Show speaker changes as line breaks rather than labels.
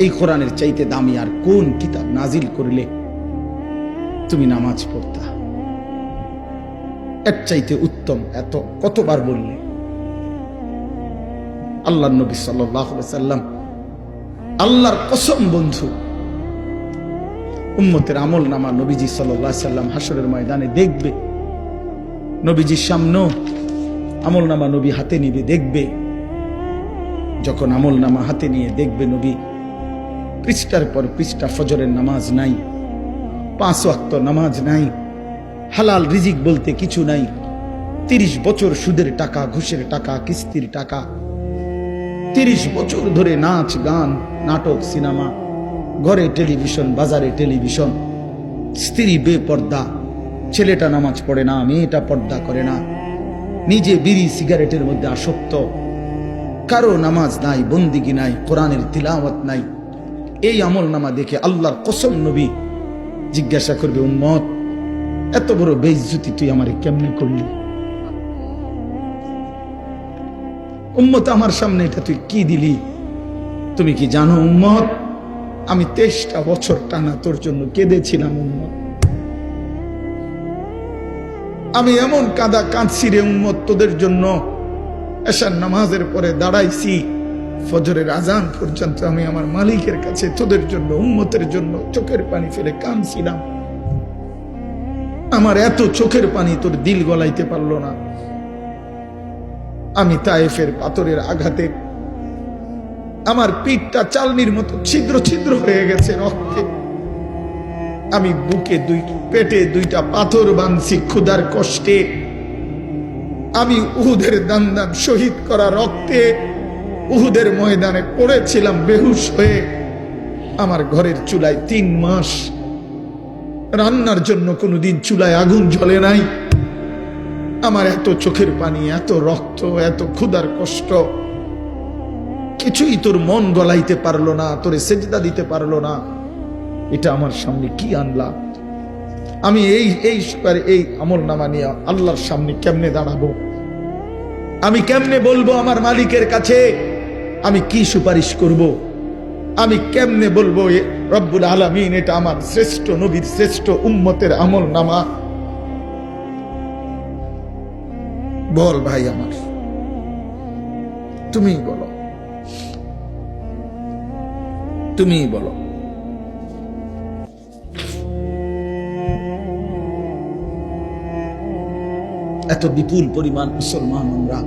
এই কোরআনের চাইতে দামি আর কোন কিতাব নাজিল করলে তুমি নামাজ পড়তা? এর চাইতে উত্তম এত কতবার বললে? আল্লাহর নবী সাল্লাল্লাহু আলাইহি সাল্লাম, আল্লাহর কসম বন্ধু, উম্মতের আমল নামা নবীজি সাল্লাল্লাহু আলাইহি সাল্লাম হাসরের ময়দানে দেখবে। নবীজির সামনে আমল নামা নবী হাতে নিবে, দেখবে। যখন আমল নামা হাতে নিয়ে দেখবে নবী, পৃষ্ঠার পর পৃষ্ঠা ফজরের নামাজ নাই, 5 ওয়াক্ত নামাজ নাই, হালাল রিজিক বলতে কিছু নাই, 30 বছর সুদের টাকা, ঘুষের টাকা, কিস্তির টাকা, 30 বছর ধরে নাচ গান, নাটক, সিনেমা, ঘরে টেলিভিশন, বাজারে টেলিভিশন, স্ত্রী বেপর্দা, ছেলেটা নামাজ পড়ে না, মেয়েটা পর্দা করে না, নিজে বিড়ি সিগারেটের মধ্যে আসক্ত, কারো নামাজ নাই, বন্দিগি নাই, কোরআনের তিলাওয়াত নাই। এই আমল নামা দেখে আল্লাহর কসম নবী জিজ্ঞাসা করবে, উম্মত এত বড় বেইজ্জতি তুই আমারে কেমনে করলি? উম্মত আমার সামনে এটা তুই কি দিলি? তুমি কি জানো উম্মত, আমি 23টা বছর টানা তোর জন্য কেঁদেছিলাম উম্মত। আমি এমন কাঁদা কাঁদছি রে উম্মত তোদের জন্য, এশার নামাজের পরে দাঁড়াইছি, ফজরের আজান পর্যন্ত আমি আমার মালিকের কাছে তোদের জন্য, উম্মতের জন্য চোখের পানি ফেলে কাঁদছিলাম। আমার এত চোখের পানি তোর দিল গলাইতে পারলো না। আমি তায়েফের পাথরের আঘাতে আমার পিঠটা চালনির মতো ছিদ্র ছিদ্র হয়ে গেছে রক্তে। আমি বুকে পেটে 2টা পাথর বাঁধছি ক্ষুধার কষ্টে। আমি উহুদের দান শহীদ করা রক্তে উহুদের ময়দানে পড়েছিলাম বেহুশ হয়ে। আমার ঘরের চুলায় 3 মাস রান্নার জন্য কোনোদিন চুলায় আগুন জ্বলে নাই। আমার এত চোখের পানি, এত রক্ত, এত ক্ষুধার কষ্ট, কিছুই তোর মন গলাইতে পারলো না, তোরে সেজদা দিতে পারলো না। এটা আমার সামনে কি আনলা? আমি এই আমল নামা নিয়ে আল্লাহর সামনে কেমনে দাঁড়াবো? আমি কেমনে বলবো আমার মালিকের কাছে আমি কি সুপারিশ করব? আমি কেমনে বলবো রব্বুল আলামিন এটা আমার শ্রেষ্ঠ নবীর শ্রেষ্ঠ উম্মতের আমল নামা? বল ভাই আমার, তুমিই বলো, তুমিই বলো। এত বিপুল পরিমাণ মুসলমান আমরা,